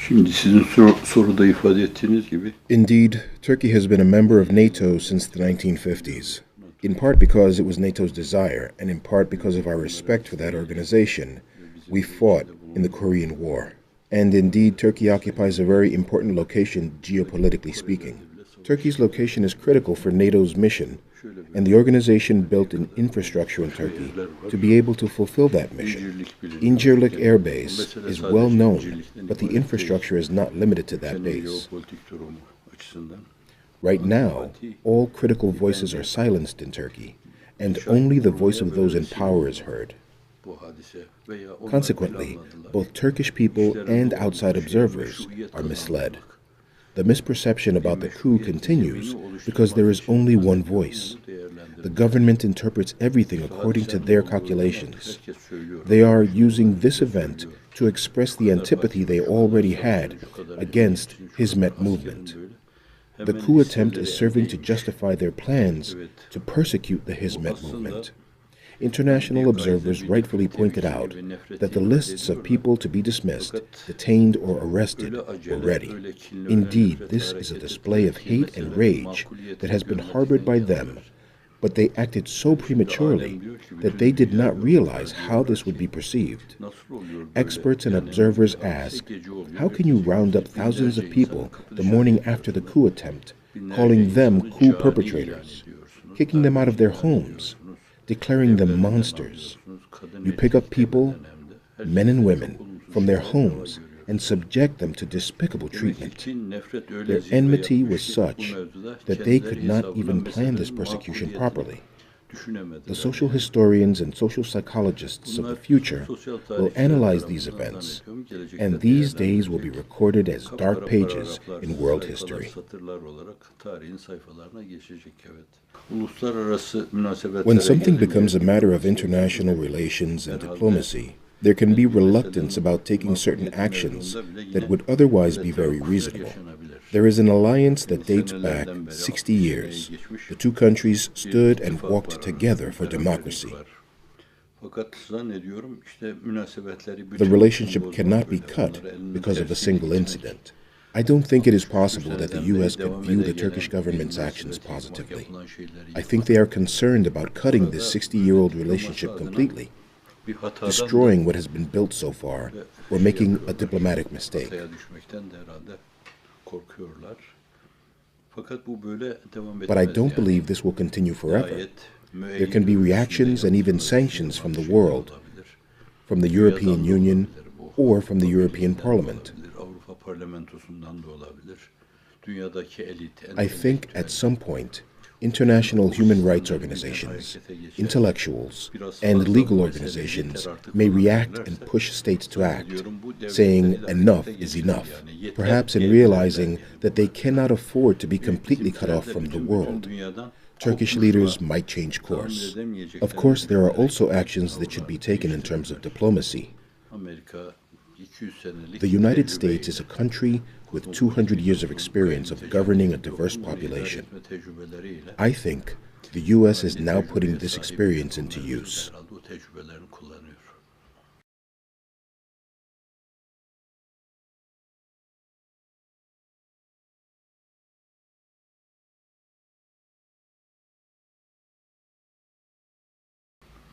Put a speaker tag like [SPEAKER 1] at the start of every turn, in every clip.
[SPEAKER 1] Şimdi sizin soruda ifade ettiğiniz gibi
[SPEAKER 2] Indeed, Turkey has been a member of NATO since the 1950s, in part because it was NATO's desire, and in part because of our respect for that organization. We fought in the Korean War. And indeed, Turkey occupies a very important location, geopolitically speaking. Turkey's location is critical for NATO's mission, and the organization built an infrastructure in Turkey to be able to fulfill that mission. İncirlik Air Base is well known, but the infrastructure is not limited to that base. Right now, all critical voices are silenced in Turkey, and only the voice of those in power is heard. Consequently, both Turkish people and outside observers are misled. The misperception about the coup continues because there is only one voice. The government interprets everything according to their calculations. They are using this event to express the antipathy they already had against Hizmet movement. The coup attempt is serving to justify their plans to persecute the Hizmet movement. International observers rightfully pointed out that the lists of people to be dismissed, detained, or arrested were ready. Indeed, this is a display of hate and rage that has been harbored by them, but they acted so prematurely that they did not realize how this would be perceived. Experts and observers ask, how can you round up thousands of people the morning after the coup attempt, calling them coup perpetrators, kicking them out of their homes, declaring them monsters? You pick up people, men and women, from their homes and subject them to despicable treatment. Their enmity was such that they could not even plan this persecution properly. The social historians and social psychologists of the future will analyze these events, and these days will be recorded as dark pages in world history. When something becomes a matter of international relations and diplomacy, there can be reluctance about taking certain actions that would otherwise be very reasonable. There is an alliance that dates back 60 years. The two countries stood and walked together for democracy. The relationship cannot be cut because of a single incident. I don't think it is possible that the U.S. could view the Turkish government's actions positively. I think they are concerned about cutting this 60-year-old relationship completely, destroying what has been built so far, or making a diplomatic mistake. But I don't believe this will continue forever. There can be reactions and even sanctions from the world, from the European Union, or from the European Parliament. I think at some point, international human rights organizations, intellectuals, and legal organizations may react and push states to act, saying enough is enough, perhaps in realizing that they cannot afford to be completely cut off from the world. Turkish leaders might change course. Of course, there are also actions that should be taken in terms of diplomacy. The United States is a country with 200 years of experience of governing a diverse population. I think the U.S. is now putting this experience into use.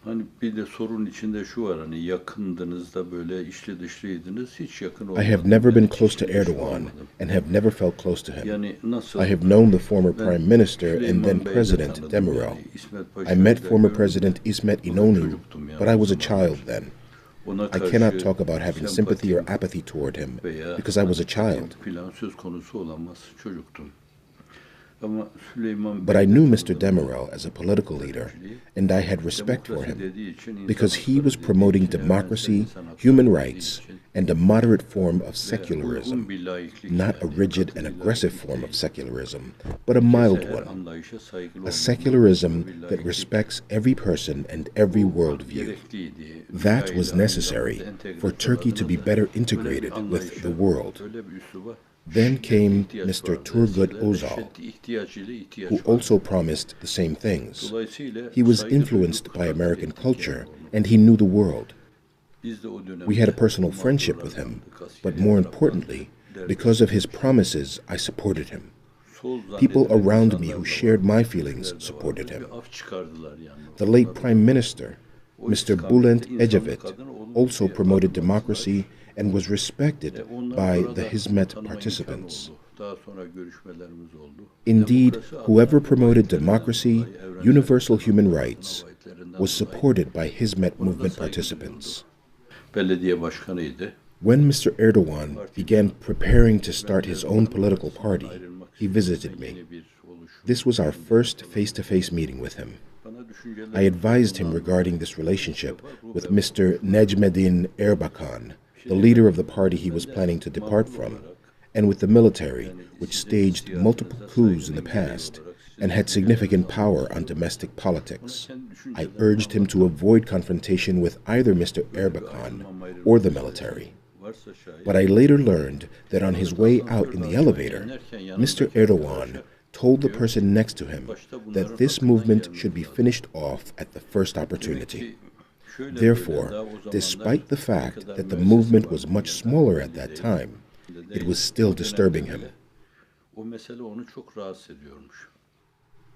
[SPEAKER 1] Hani bir de sorun içinde şu var, hani yakındınız da böyle içli dışlıydınız, hiç yakın
[SPEAKER 2] I have never been close to Erdogan and have never felt close to him. I have known the former Prime Minister and then President Demirel. I met former President İsmet İnönü, but I was a child then. I cannot talk about having sympathy or apathy toward him because I was a child. But I knew Mr. Demirel as a political leader, and I had respect for him because he was promoting democracy, human rights, and a moderate form of secularism, not a rigid and aggressive form of secularism, but a mild one, a secularism that respects every person and every worldview. That was necessary for Turkey to be better integrated with the world. Then came Mr. Turgut Özal, who also promised the same things. He was influenced by American culture, and he knew the world. We had a personal friendship with him, but more importantly, Because of his promises, I supported him. People around me who shared my feelings supported him. The late Prime Minister, Mr. Bülent Ecevit, also promoted democracy and was respected by the Hizmet participants. Indeed, whoever promoted democracy, universal human rights, was supported by Hizmet movement participants. When Mr. Erdogan began preparing to start his own political party, he visited me. This was our first face-to-face meeting with him. I advised him regarding this relationship with Mr. Necmettin Erbakan, the leader of the party he was planning to depart from, and with the military, which staged multiple coups in the past and had significant power on domestic politics. I urged him to avoid confrontation with either Mr. Erbakan or the military. But I later learned that on his way out in the elevator, Mr. Erdogan told the person next to him that this movement should be finished off at the first opportunity. Therefore, despite the fact that the movement was much smaller at that time, it was still disturbing him.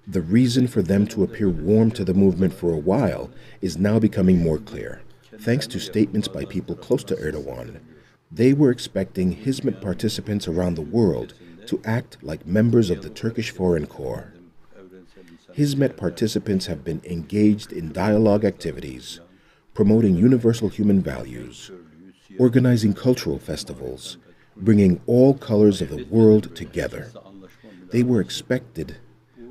[SPEAKER 2] The reason for them to appear warm to the movement for a while is now becoming more clear, thanks to statements by people close to Erdogan. They were expecting Hizmet participants around the world to act like members of the Turkish Foreign Corps. Hizmet participants have been engaged in dialogue activities, promoting universal human values, organizing cultural festivals, bringing all colors of the world together. They were expected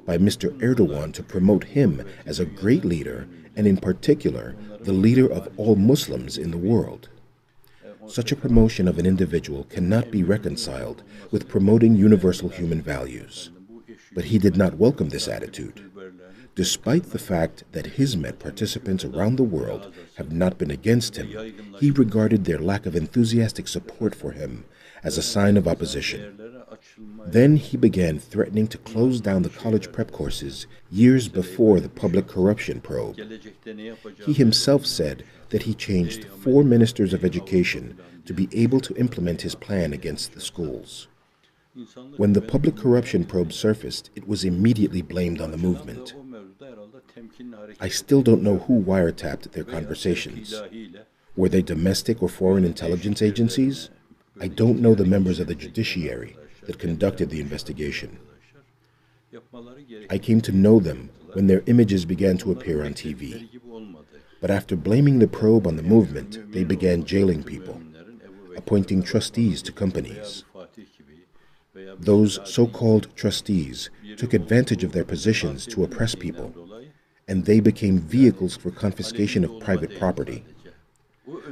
[SPEAKER 2] by Mr. Erdogan to promote him as a great leader and in particular the leader of all Muslims in the world. Such a promotion of an individual cannot be reconciled with promoting universal human values. But he did not welcome this attitude. Despite the fact that Hizmet participants around the world have not been against him, he regarded their lack of enthusiastic support for him as a sign of opposition. Then he began threatening to close down the college prep courses years before the public corruption probe. He himself said that he changed 4 ministers of education to be able to implement his plan against the schools. When the public corruption probe surfaced, it was immediately blamed on the movement. I still don't know who wiretapped their conversations. Were they domestic or foreign intelligence agencies? I don't know the members of the judiciary that conducted the investigation. I came to know them when their images began to appear on TV. But after blaming the probe on the movement, they began jailing people, appointing trustees to companies. Those so-called trustees took advantage of their positions to oppress people, and they became vehicles for confiscation of private property.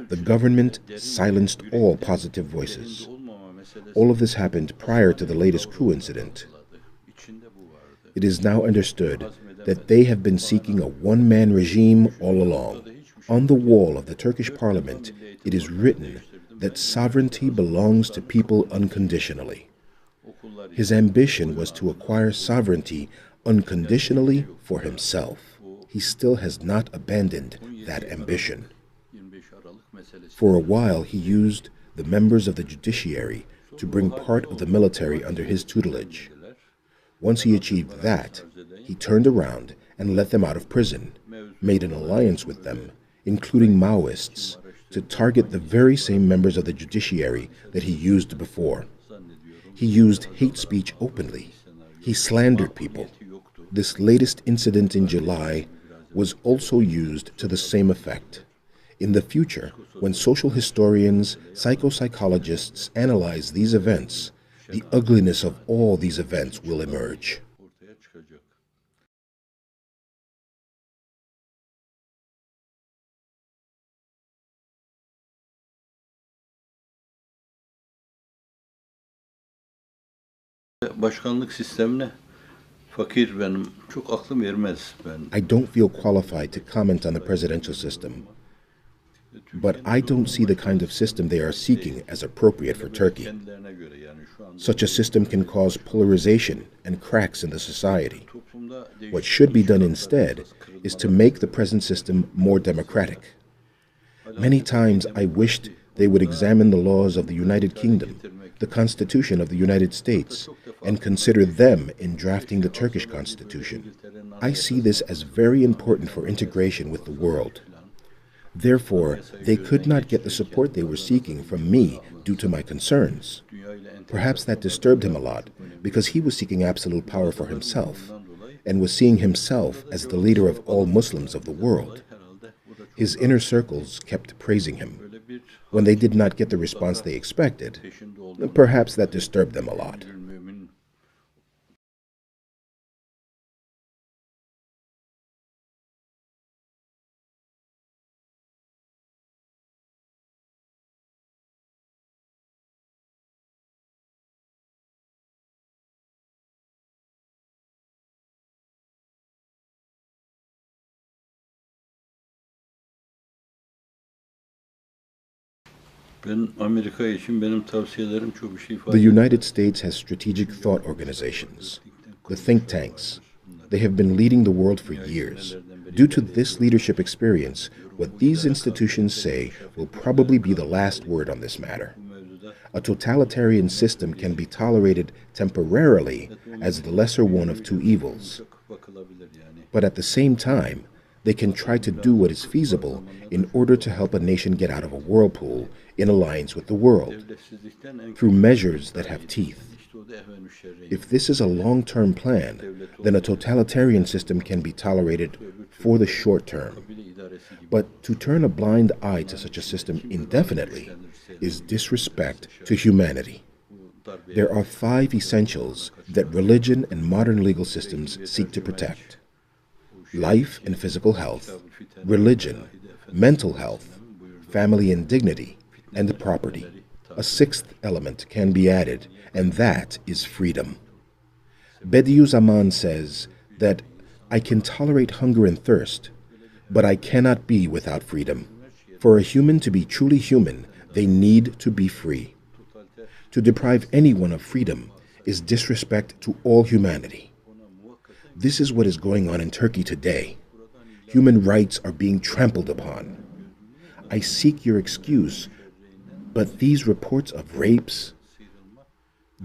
[SPEAKER 2] The government silenced all positive voices. All of this happened prior to the latest coup incident. It is now understood that they have been seeking a one-man regime all along. On the wall of the Turkish parliament, it is written that sovereignty belongs to people unconditionally. His ambition was to acquire sovereignty unconditionally for himself. He still has not abandoned that ambition. For a while, he used the members of the judiciary to bring part of the military under his tutelage. Once he achieved that, he turned around and let them out of prison, made an alliance with them, including Maoists, to target the very same members of the judiciary that he used before. He used hate speech openly. He slandered people. This latest incident in July was also used to the same effect. In the future, when social historians, psychologists analyze these events, the ugliness of all these events will emerge.
[SPEAKER 1] Başkanlık sistemine fakir benim. Çok aklım ermez ben.
[SPEAKER 2] I don't feel qualified to comment on the presidential system, but I don't see the kind of system they are seeking as appropriate for Turkey. Such a system can cause polarization and cracks in the society. What should be done instead is to make the present system more democratic. Many times I wished they would examine the laws of the United Kingdom, the Constitution of the United States and consider them in drafting the Turkish Constitution. I see this as very important for integration with the world. Therefore, they could not get the support they were seeking from me due to my concerns. Perhaps that disturbed him a lot, because he was seeking absolute power for himself, and was seeing himself as the leader of all Muslims of the world. His inner circles kept praising him. When they did not get the response they expected, perhaps that disturbed them a lot. The United States has strategic thought organizations, the think tanks. They have been leading the world for years. Due to this leadership experience, what these institutions say will probably be the last word on this matter. A totalitarian system can be tolerated temporarily as the lesser one of two evils. But at the same time, they can try to do what is feasible in order to help a nation get out of a whirlpool in alliance with the world, through measures that have teeth. If this is a long-term plan, then a totalitarian system can be tolerated for the short term. But to turn a blind eye to such a system indefinitely is disrespect to humanity. There are 5 essentials that religion and modern legal systems seek to protect: life and physical health, religion, mental health, family and dignity, and property. A 6th element can be added, and that is freedom. Bediüzzaman says that I can tolerate hunger and thirst, but I cannot be without freedom. For a human to be truly human, they need to be free. To deprive anyone of freedom is disrespect to all humanity. This is what is going on in Turkey today. Human rights are being trampled upon. I seek your excuse, but these reports of rapes,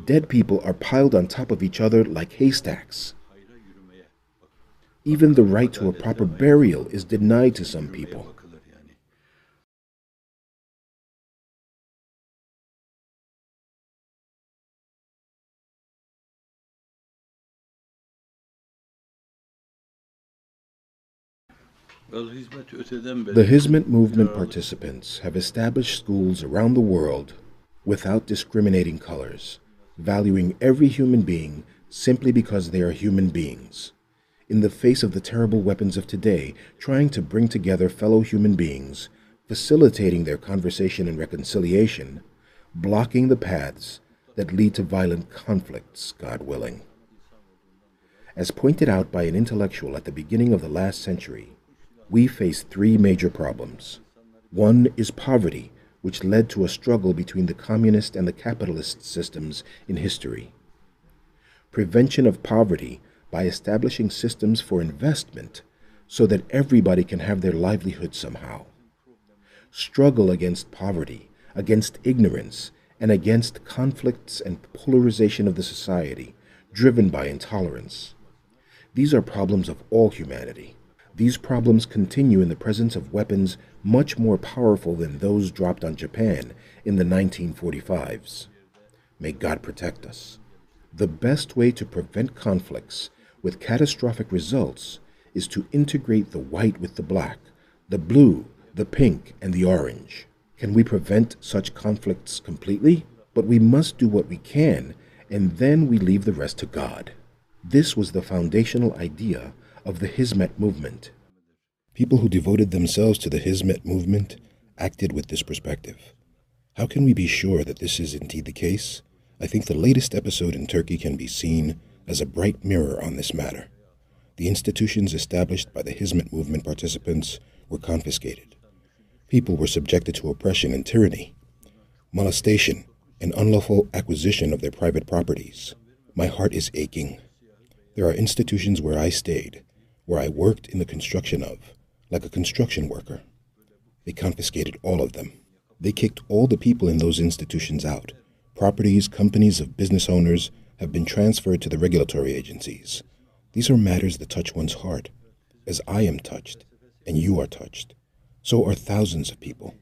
[SPEAKER 2] dead people are piled on top of each other like haystacks. Even the right to a proper burial is denied to some people. The Hizmet movement participants have established schools around the world without discriminating colors, valuing every human being simply because they are human beings. In the face of the terrible weapons of today, trying to bring together fellow human beings, facilitating their conversation and reconciliation, blocking the paths that lead to violent conflicts, God willing. As pointed out by an intellectual at the beginning of the last century, we face 3 major problems. One is poverty, which led to a struggle between the communist and the capitalist systems in history. Prevention of poverty by establishing systems for investment so that everybody can have their livelihood somehow. Struggle against poverty, against ignorance, and against conflicts and polarization of the society driven by intolerance. These are problems of all humanity. These problems continue in the presence of weapons much more powerful than those dropped on Japan in the 1945s. May God protect us. The best way to prevent conflicts with catastrophic results is to integrate the white with the black, the blue, the pink, and the orange. Can we prevent such conflicts completely? But we must do what we can, and then we leave the rest to God. This was the foundational idea of the Hizmet movement. People who devoted themselves to the Hizmet movement acted with this perspective. How can we be sure that this is indeed the case? I think the latest episode in Turkey can be seen as a bright mirror on this matter. The institutions established by the Hizmet movement participants were confiscated. People were subjected to oppression and tyranny, molestation, and unlawful acquisition of their private properties. My heart is aching. There are institutions where I stayed, where I worked in the construction of, like a construction worker. They confiscated all of them. They kicked all the people in those institutions out, Properties, companies of business owners have been transferred to the regulatory agencies. These are matters that touch one's heart. As I am touched, and you are touched, so are thousands of people.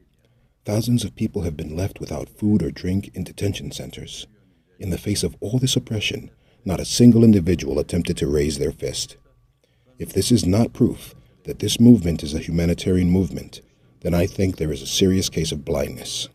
[SPEAKER 2] Thousands of people have been left without food or drink in detention centers. In the face of all this oppression, not a single individual attempted to raise their fist. If this is not proof that this movement is a humanitarian movement, then I think there is a serious case of blindness.